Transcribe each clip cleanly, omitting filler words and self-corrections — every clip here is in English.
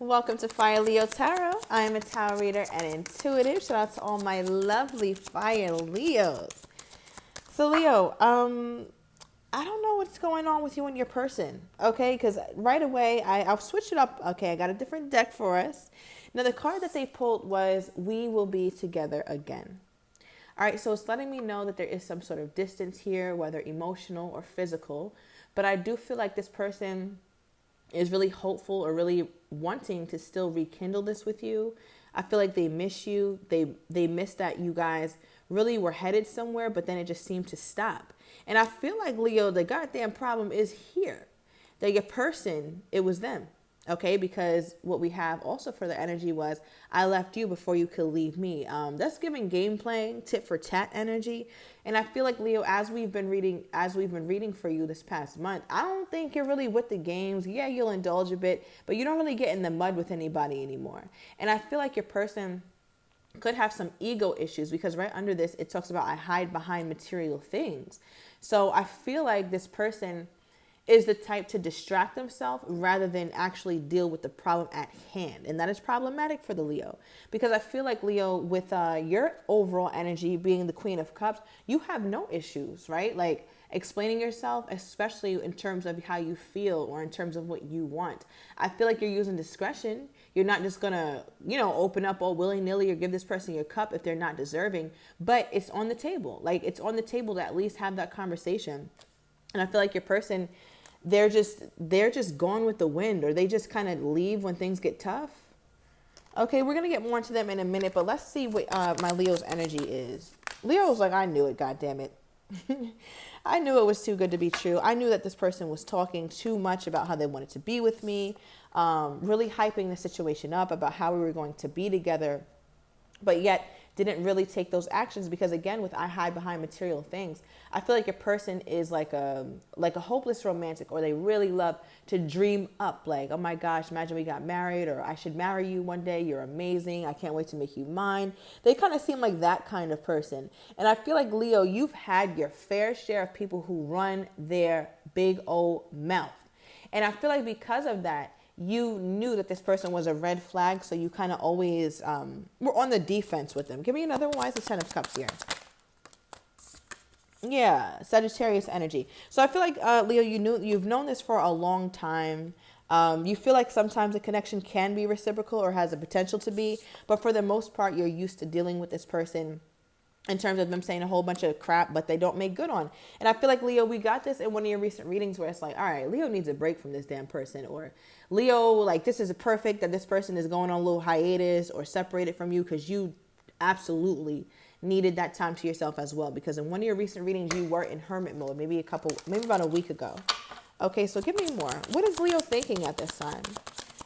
Welcome to Fire Leo Tarot. I am a tarot reader and intuitive. Shout out to all my lovely Fire Leos. So Leo, I don't know what's going on with you and your person, okay? Because right away, I'll switch it up. Okay, I got a different deck for us. Now, the card that they pulled was We Will Be Together Again. All right, so it's letting me know that there is some sort of distance here, whether emotional or physical. But I do feel like this person is really hopeful or really wanting to still rekindle this with you. I feel like they miss you. They miss that you guys really were headed somewhere, but then it just seemed to stop. And I feel like, Leo, the goddamn problem is here. That your person, it was them. Okay, because what we have also for the energy was, I left you before you could leave me. That's giving game playing, tit for tat energy. And I feel like, Leo, as we've been reading for you this past month, I don't think you're really with the games. Yeah, you'll indulge a bit, but you don't really get in the mud with anybody anymore. And I feel like your person could have some ego issues, because right under this, it talks about I hide behind material things. So I feel like this person is the type to distract themselves rather than actually deal with the problem at hand. And that is problematic for the Leo, because I feel like, Leo, with your overall energy being the Queen of Cups, you have no issues, right? Like explaining yourself, especially in terms of how you feel or in terms of what you want. I feel like you're using discretion. You're not just going to, open up all willy-nilly or give this person your cup if they're not deserving, but it's on the table. Like it's on the table to at least have that conversation. And I feel like your person, they're just gone with the wind, or they just kind of leave when things get tough. Okay, we're going to get more into them in a minute, but let's see what my Leo's energy is. Leo's like, I knew it, goddammit. I knew it was too good to be true. I knew that this person was talking too much about how they wanted to be with me, really hyping the situation up about how we were going to be together, but yet didn't really take those actions, because again, with I hide behind material things, I feel like your person is like a hopeless romantic, or they really love to dream up like, oh my gosh, imagine we got married, or I should marry you one day, you're amazing, I can't wait to make you mine. They kind of seem like that kind of person. And I feel like, Leo, you've had your fair share of people who run their big old mouth. And I feel like because of that, you knew that this person was a red flag, so you kind of always were on the defense with them. Give me another one. Why is the Ten of Cups here? Yeah, Sagittarius energy. So I feel like, Leo, you've known this for a long time. You feel like sometimes a connection can be reciprocal or has a potential to be, but for the most part, you're used to dealing with this person in terms of them saying a whole bunch of crap, but they don't make good on. And I feel like, Leo, we got this in one of your recent readings where it's like, all right, Leo needs a break from this damn person, or Leo, like, this is perfect that this person is going on a little hiatus or separated from you, because you absolutely needed that time to yourself as well. Because in one of your recent readings, you were in hermit mode, maybe about a week ago. Okay, so give me more. What is Leo thinking at this time?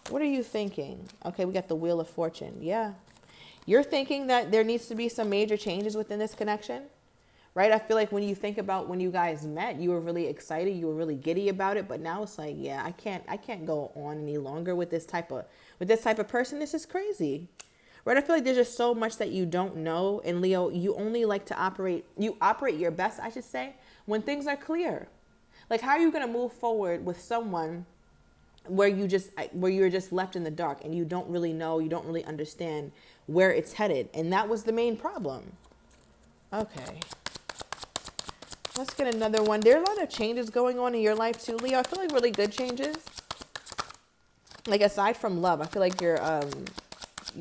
What are you thinking? Okay, we got the Wheel of Fortune. Yeah. You're thinking that there needs to be some major changes within this connection, right? I feel like when you think about when you guys met, you were really excited, you were really giddy about it, but now it's like, yeah, I can't go on any longer with this type of person. This is crazy, right? I feel like there's just so much that you don't know, and Leo, you only like to operate your best, I should say, when things are clear. Like, how are you going to move forward with someone where you're just left in the dark and you don't really know, you don't really understand where it's headed? And that was the main problem. Okay. Let's get another one. There are a lot of changes going on in your life too, Leo. I feel like really good changes. Like, aside from love, I feel like you're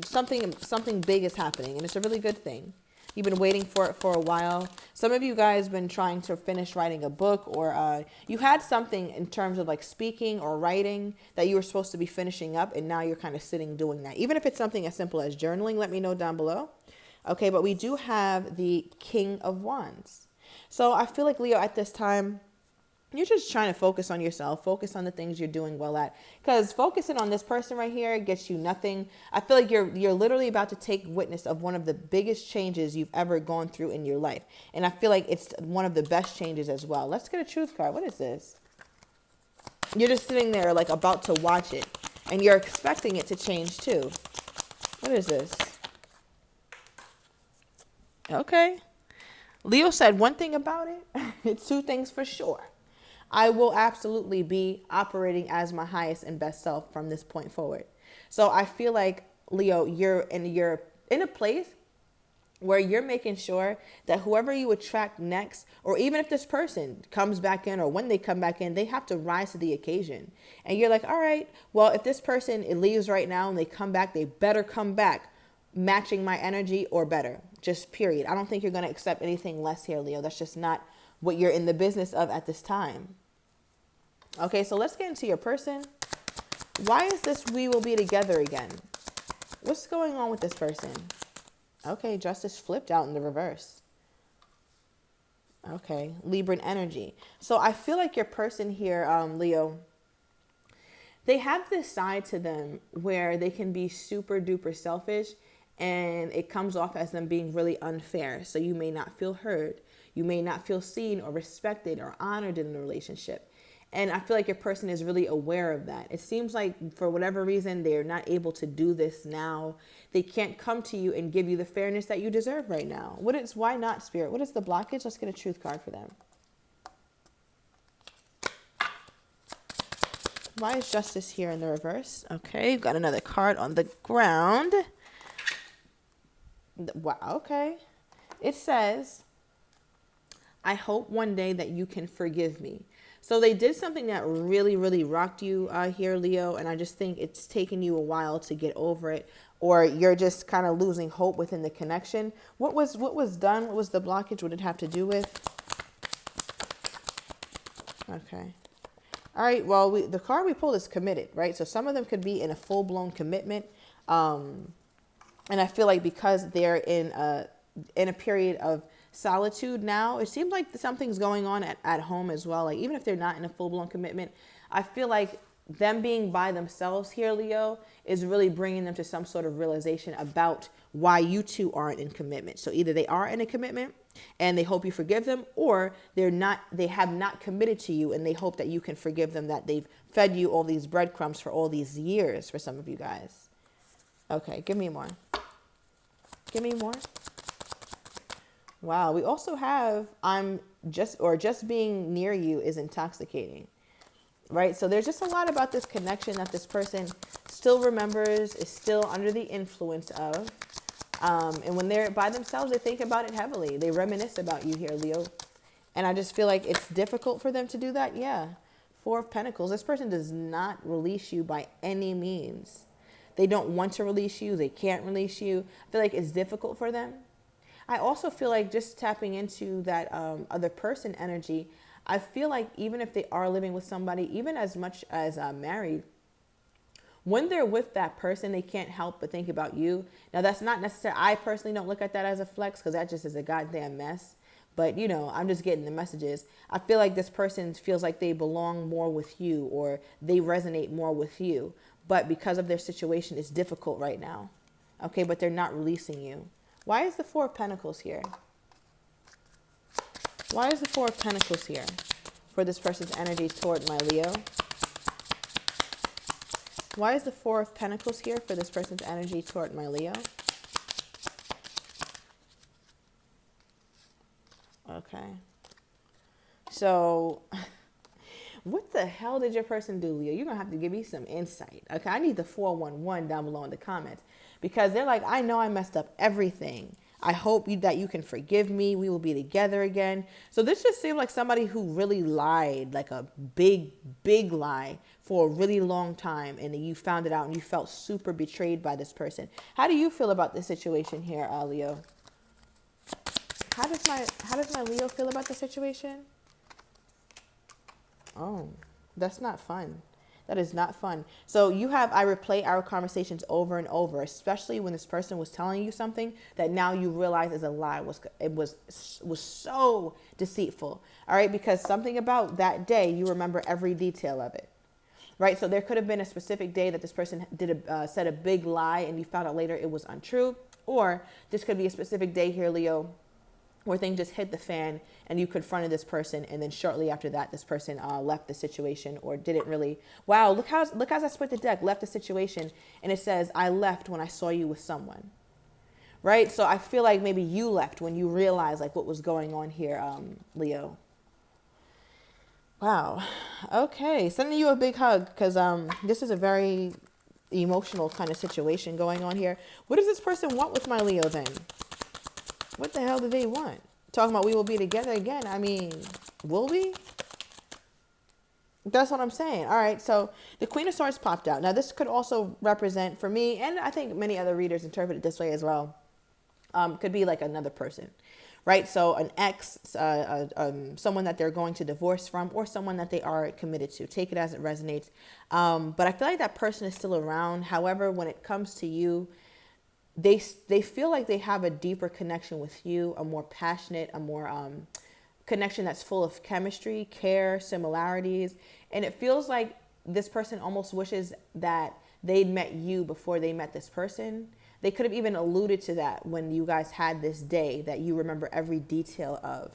something big is happening, and it's a really good thing. You've been waiting for it for a while. Some of you guys been trying to finish writing a book, or you had something in terms of like speaking or writing that you were supposed to be finishing up, and now you're kind of sitting doing that. Even if it's something as simple as journaling, let me know down below. Okay, but we do have the King of Wands. So I feel like, Leo, at this time, you're just trying to focus on yourself, focus on the things you're doing well at, because focusing on this person right here gets you nothing. I feel like you're literally about to take witness of one of the biggest changes you've ever gone through in your life. And I feel like it's one of the best changes as well. Let's get a truth card. What is this? You're just sitting there like about to watch it, and you're expecting it to change too. What is this? Okay. Leo said one thing about it. It's two things for sure. I will absolutely be operating as my highest and best self from this point forward. So I feel like, Leo, you're in a place where you're making sure that whoever you attract next, or even if this person comes back in or when they come back in, they have to rise to the occasion. And you're like, all right, well, if this person it leaves right now and they come back, they better come back matching my energy or better. Just period. I don't think you're going to accept anything less here, Leo. That's just not what you're in the business of at this time. Okay, so let's get into your person. Why is this we will be together again? What's going on with this person? Okay, justice flipped out in the reverse. Okay, Libran energy. So I feel like your person here, Leo, they have this side to them where they can be super duper selfish, and it comes off as them being really unfair. So you may not feel heard. You may not feel seen or respected or honored in the relationship. And I feel like your person is really aware of that. It seems like for whatever reason, they're not able to do this now. They can't come to you and give you the fairness that you deserve right now. Why not, Spirit? What is the blockage? Let's get a truth card for them. Why is justice here in the reverse? Okay, we've got another card on the ground. Wow, okay. It says, I hope one day that you can forgive me. So they did something that really, really rocked you here, Leo. And I just think it's taken you a while to get over it, or you're just kind of losing hope within the connection. What was done? What was the blockage? What did it have to do with? Okay. All right. Well, the card we pulled is committed, right? So some of them could be in a full-blown commitment. And I feel like because they're in a period of solitude now, it seems like something's going on at home as well. Like even if they're not in a full-blown commitment, I feel like them being by themselves here, Leo, is really bringing them to some sort of realization about why you two aren't in commitment. So either they are in a commitment and they hope you forgive them, or they have not committed to you and they hope that you can forgive them, that they've fed you all these breadcrumbs for all these years for some of you guys. Okay, give me more. Give me more. Wow, we also have just being near you is intoxicating, right? So there's just a lot about this connection that this person still remembers, is still under the influence of. And when they're by themselves, they think about it heavily. They reminisce about you here, Leo. And I just feel like it's difficult for them to do that. Yeah. Four of Pentacles. This person does not release you by any means. They don't want to release you. They can't release you. I feel like it's difficult for them. I also feel like just tapping into that other person energy, I feel like even if they are living with somebody, even as much as married, when they're with that person, they can't help but think about you. Now, that's not necessarily, I personally don't look at that as a flex because that just is a goddamn mess. But, you know, I'm just getting the messages. I feel like this person feels like they belong more with you, or they resonate more with you. But because of their situation, it's difficult right now. Okay, but they're not releasing you. Why is the Four of Pentacles here? Why is the Four of Pentacles here for this person's energy toward my Leo? Why is the Four of Pentacles here for this person's energy toward my Leo? Okay. So, what the hell did your person do, Leo? You're going to have to give me some insight. Okay, I need the 411 down below in the comments. Because they're like, I know I messed up everything. I hope that you can forgive me. We will be together again. So this just seemed like somebody who really lied, like a big, big lie for a really long time. And then you found it out and you felt super betrayed by this person. How do you feel about this situation here, Leo? How does my Leo feel about the situation? Oh, that's not fun. That is not fun. So I replay our conversations over and over, especially when this person was telling you something that now you realize is a lie. It was so deceitful. All right, because something about that day, you remember every detail of it. Right, so there could have been a specific day that this person said a big lie and you found out later it was untrue. Or this could be a specific day here, Leo, where things just hit the fan and you confronted this person, and then shortly after that, this person left the situation or didn't really. Wow, look how I split the deck, left the situation, and it says, I left when I saw you with someone. Right? So I feel like maybe you left when you realized like what was going on here, Leo. Wow. Okay. Sending you a big hug because this is a very emotional kind of situation going on here. What does this person want with my Leo then? What the hell do they want? Talking about we will be together again. I mean, will we? That's what I'm saying. All right. So the Queen of Swords popped out. Now this could also represent for me, and I think many other readers interpret it this way as well. Could be like another person, right? So an ex, someone that they're going to divorce from, or someone that they are committed to. Take it as it resonates. But I feel like that person is still around. However, when it comes to you, they feel like they have a deeper connection with you, a more passionate, a more connection that's full of chemistry, care, similarities, and it feels like this person almost wishes that they'd met you before they met this person. They could have even alluded to that when you guys had this day that you remember every detail of.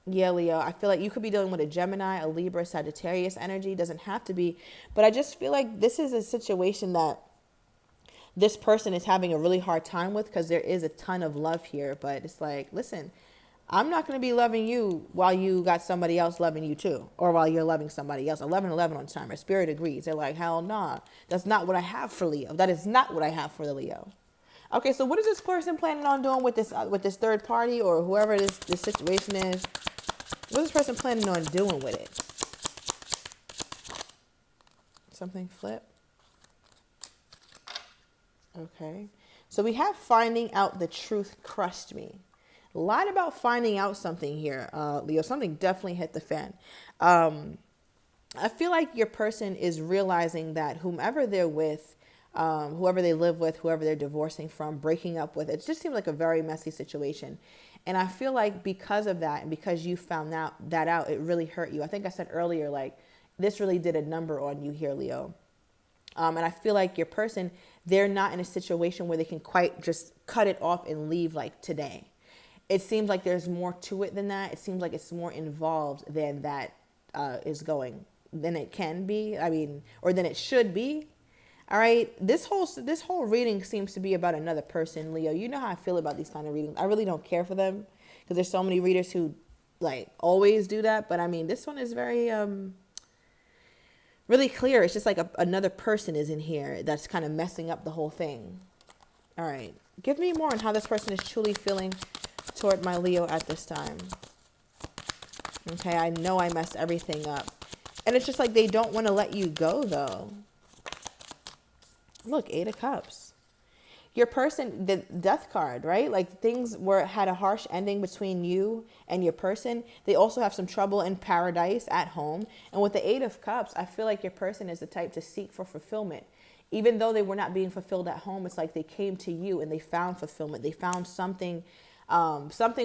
Yeah, Leo, I feel like you could be dealing with a Gemini, a Libra, Sagittarius energy. Doesn't have to be. But I just feel like this is a situation that this person is having a really hard time with because there is a ton of love here. But it's like, listen, I'm not going to be loving you while you got somebody else loving you too, or while you're loving somebody else. 11-11 on timer. Spirit agrees. They're like, hell nah. That's not what I have for Leo. That is not what I have for the Leo. Okay, so what is this person planning on doing with this third party or whoever this situation is? What is this person planning on doing with it? Something flip. Okay. So we have finding out the truth crushed me. A lot about finding out something here, Leo. Something definitely hit the fan. I feel like your person is realizing that whomever they're with, whoever they live with, whoever they're divorcing from, breaking up with, it just seems like a very messy situation. And I feel like because of that and because you found that out, it really hurt you. I think I said earlier, like, this really did a number on you here, Leo. And I feel like your person, they're not in a situation where they can quite just cut it off and leave like today. It seems like there's more to it than that. It seems like it's more involved than that than it can be. I mean, or than it should be. All right. This whole reading seems to be about another person, Leo. You know how I feel about these kind of readings. I really don't care for them because there's so many readers who like always do that. But I mean, this one is very really clear. It's just like another person is in here that's kind of messing up the whole thing. All right. Give me more on how this person is truly feeling toward my Leo at this time. Okay, I know I messed everything up. And it's just like they don't want to let you go, though. Look, 8 of Cups. Your person, the death card, right? Like things had a harsh ending between you and your person. They also have some trouble in paradise at home. And with the 8 of Cups, I feel like your person is the type to seek for fulfillment. Even though they were not being fulfilled at home, it's like they came to you and they found fulfillment. They found something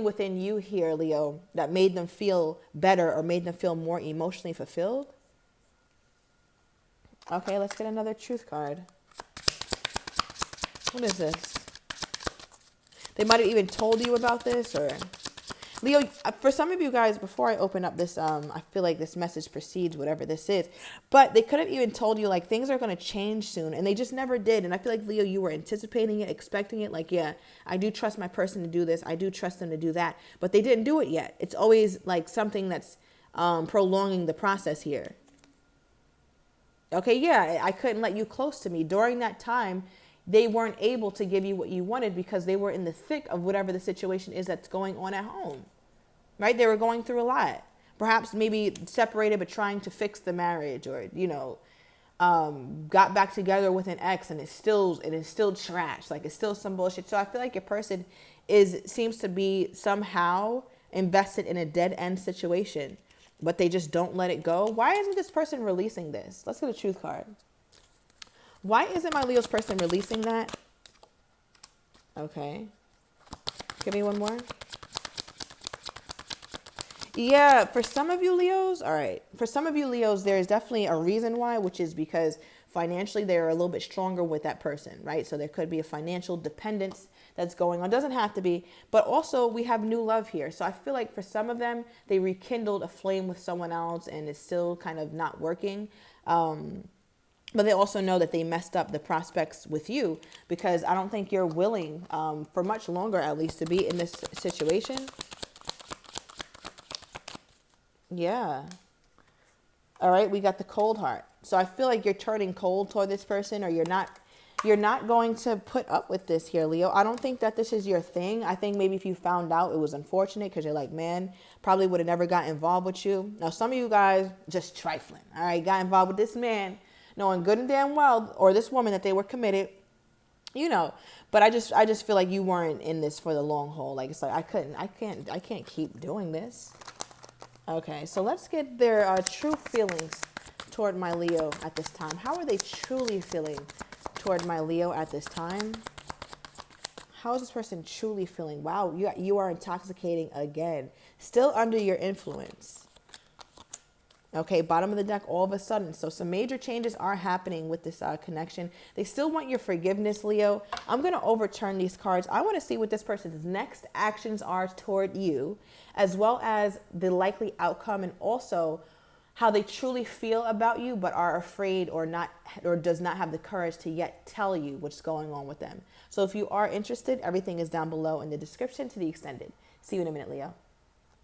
within you here, Leo, that made them feel better or made them feel more emotionally fulfilled. Okay, let's get another truth card. What is this? They might have even told you about this, or Leo, for some of you guys, before I open up this, I feel like this message precedes whatever this is, but they could have even told you like things are going to change soon, and they just never did. And I feel like, Leo, you were anticipating it, expecting it, like, yeah, I do trust my person to do this, I do trust them to do that, but they didn't do it yet. It's always like something that's prolonging the process here. Okay, yeah, I couldn't let you close to me. During that time, they weren't able to give you what you wanted because they were in the thick of whatever the situation is that's going on at home, right? They were going through a lot. Perhaps maybe separated but trying to fix the marriage, or, got back together with an ex and it's still trash. Like, it's still some bullshit. So I feel like your person seems to be somehow invested in a dead end situation, but they just don't let it go. Why isn't this person releasing this? Let's get a truth card. Why isn't my Leo's person releasing that? Okay. Give me one more. Yeah, for some of you Leos, all right. For some of you Leos, there is definitely a reason why, which is because financially they're a little bit stronger with that person, right? So there could be a financial dependence that's going on. Doesn't have to be, but also we have new love here. So I feel like for some of them, they rekindled a flame with someone else and it's still kind of not working. But they also know that they messed up the prospects with you because I don't think you're willing for much longer, at least, to be in this situation. Yeah. All right, we got the cold heart. So I feel like you're turning cold toward this person, or you're not going to put up with this here, Leo. I don't think that this is your thing. I think maybe if you found out, it was unfortunate because you're like, man, probably would have never got involved with you. Now, some of you guys just trifling, all right, got involved with this man, knowing good and damn well, or this woman, that they were committed, but I just feel like you weren't in this for the long haul. Like, it's like, I can't keep doing this. Okay, so let's get their true feelings toward my Leo at this time. How are they truly feeling toward my Leo at this time? How is this person truly feeling? Wow, you are intoxicating again. Still under your influence. Okay, bottom of the deck all of a sudden. So some major changes are happening with this connection. They still want your forgiveness, Leo. I'm going to overturn these cards. I want to see what this person's next actions are toward you, as well as the likely outcome, and also how they truly feel about you, but are afraid or does not have the courage to yet tell you what's going on with them. So if you are interested, everything is down below in the description to the extended. See you in a minute, Leo.